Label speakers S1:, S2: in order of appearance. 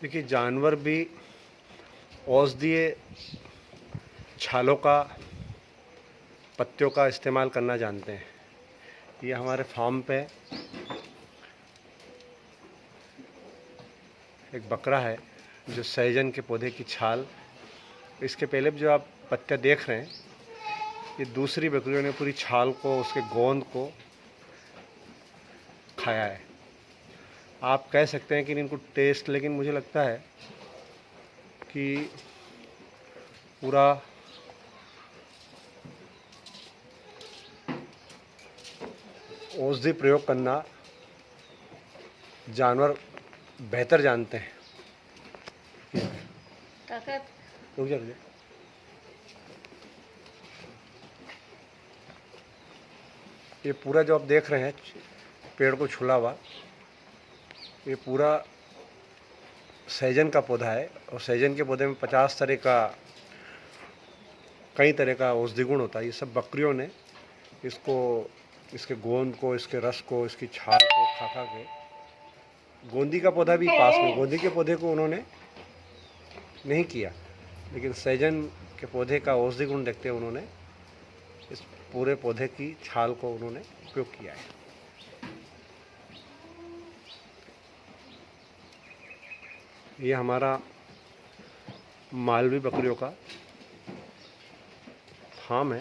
S1: देखिए, जानवर भी औषधीय छालों का, पत्तियों का इस्तेमाल करना जानते हैं। ये हमारे फार्म पे एक बकरा है जो सहजन के पौधे की छाल, इसके पहले जो आप पत्तियाँ देख रहे हैं, ये दूसरी बकरियों ने पूरी छाल को, उसके गोंद को खाया है। आप कह सकते हैं कि इनको टेस्ट, लेकिन मुझे लगता है कि पूरा औषधि प्रयोग करना जानवर बेहतर जानते हैं। रुक जा, रुक जा। ये पूरा जो आप देख रहे हैं पेड़ को छुला हुआ, ये पूरा सहजन का पौधा है। और सहजन के पौधे में 50 तरह का, कई तरह का औषधि गुण होता है। ये सब बकरियों ने इसको, इसके गोंद को, इसके रस को, इसकी छाल को खा खा के, गोंदी का पौधा भी पास में, गोंदी के पौधे को उन्होंने नहीं किया, लेकिन सहजन के पौधे का औषधि गुण देखते हुए उन्होंने इस पूरे पौधे की छाल को उन्होंने उपयोग किया है। ये हमारा मालवी बकरियों का फार्म है।